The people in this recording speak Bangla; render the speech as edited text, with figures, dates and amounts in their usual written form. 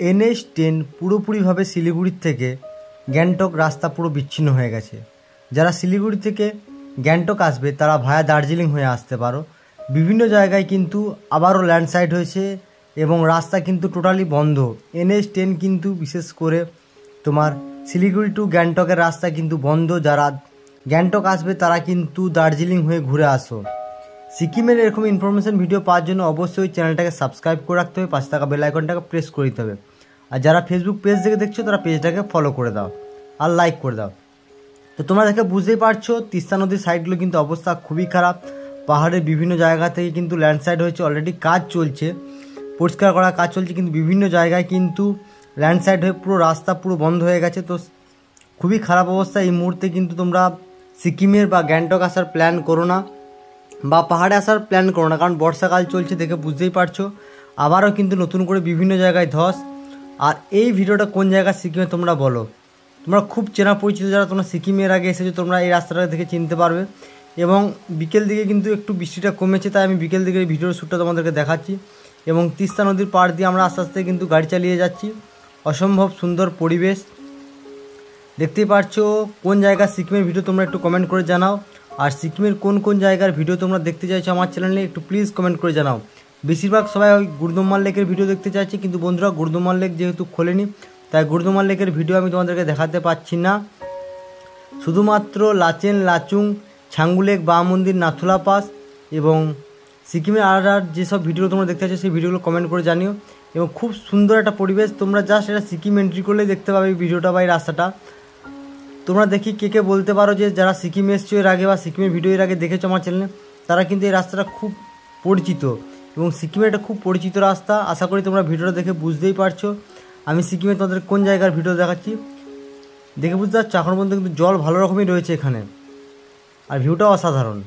NH10 পুরোপুরিভাবে শিলিগুড়ির থেকে গ্যাংটক রাস্তা পুরো বিচ্ছিন্ন হয়ে গেছে। যারা শিলিগুড়ি থেকে গ্যাংটক আসবে তারা ভায়া দার্জিলিং হয়ে আসতে পারো। বিভিন্ন জায়গায় কিন্তু আবারও ল্যান্ডস্লাইড হয়েছে এবং রাস্তা কিন্তু টোটালি বন্ধ। NH10 কিন্তু বিশেষ করে তোমার শিলিগুড়ি টু গ্যাংটকের রাস্তা কিন্তু বন্ধ। যারা গ্যাংটক আসবে তারা কিন্তু দার্জিলিং হয়ে ঘুরে আসো। সিকিমের এরকম ইনফরমেশন ভিডিও পাওয়ার জন্য অবশ্যই চ্যানেলটাকে সাবস্ক্রাইব করে রাখতে হবে, পাশে থাকা বেল আইকনটাকে প্রেস করে দিতে হবে। আর যারা ফেসবুক পেজ থেকে দেখছো তারা পেজটাকে ফলো করে দাও আর লাইক করে দাও। তো তোমরা দেখে বুঝতেই পারছো তিস্তা নদীর সাইডগুলো কিন্তু অবস্থা খুবই খারাপ। পাহাড়ের বিভিন্ন জায়গা থেকে কিন্তু ল্যান্ডস্লাইড হয়েছে, অলরেডি কাজ চলছে, পরিষ্কার করার কাজ চলছে, কিন্তু বিভিন্ন জায়গায় কিন্তু ল্যান্ডস্লাইড হয়ে পুরো রাস্তা পুরো বন্ধ হয়ে গেছে। তো খুবই খারাপ অবস্থা। এই মুহূর্তে কিন্তু তোমরা সিকিমের বা গ্যাংটক আসার প্ল্যান করো না বা পাহাড়ে আসার প্ল্যান করো না, কারণ বর্ষাকাল চলছে দেখে বুঝতেই পারছো। আবারও কিন্তু নতুন করে বিভিন্ন জায়গায় ধস। আর এই ভিডিওটা কোন জায়গা সিকিমে তোমরা বলো, তোমরা খুব চেনা পরিচিত যারা তোমরা সিকিমের আগে এসেছো তোমরা এই রাস্তাটা দেখে চিনতে পারবে। এবং বিকেল দিকে কিন্তু একটু বৃষ্টিটা কমেছে, তাই আমি বিকেল দিকে এই ভিডিওর শ্যুটটা তোমাদেরকে দেখাচ্ছি। এবং তিস্তা নদীর পাড় দিয়ে আমরা আস্তে আস্তে কিন্তু গাড়ি চালিয়ে যাচ্ছি। অসম্ভব সুন্দর পরিবেশ দেখতেই পারছো। কোন জায়গার সিকিমের ভিডিও তোমরা একটু কমেন্ট করে জানাও। আর সিকিমের কোন কোন জায়গার ভিডিও তোমরা দেখতে চাইছো আমার চ্যানেলে একটু প্লিজ কমেন্ট করে জানাও। বেশিরভাগ সবাই ওই গুরদুম্মার লেকের ভিডিও দেখতে চাইছে, কিন্তু বন্ধুরা গুরদুম্মার লেক যেহেতু খোলেনি তাই গুরদুম্মার লেকের ভিডিও আমি তোমাদেরকে দেখাতে পাচ্ছি না। শুধুমাত্র লাচেন, লাচুং, ছাঙ্গু লেক, বা মন্দির, নাথুলা পাস এবং সিকিমের আর যেসব ভিডিও তোমরা দেখতে চাইছো সেই ভিডিওগুলো কমেন্ট করে জানিও। এবং খুব সুন্দর একটা পরিবেশ, তোমরা জাস্ট এটা সিকিম এন্ট্রি করলেই দেখতে পাবে এই ভিডিওটা বা এই রাস্তাটা। তোমরা দেখি কে কে বলতে পারো যে যারা সিকিম এসছো এর আগে বা সিকিমের ভিডিও এর আগে দেখেছো আমার চ্যানেলে, তারা কিন্তু এই রাস্তাটা খুব পরিচিত এবং সিকিমের একটা খুব পরিচিত রাস্তা। আশা করি তোমরা ভিডিওটা দেখে বুঝতেই পারছো আমি সিকিমে তোমাদের কোন জায়গার ভিডিও দেখাচ্ছি। দেখে বুঝতে পারছো এখন পর্যন্ত কিন্তু জল ভালো রকমই রয়েছে এখানে আর ভিউটাও অসাধারণ।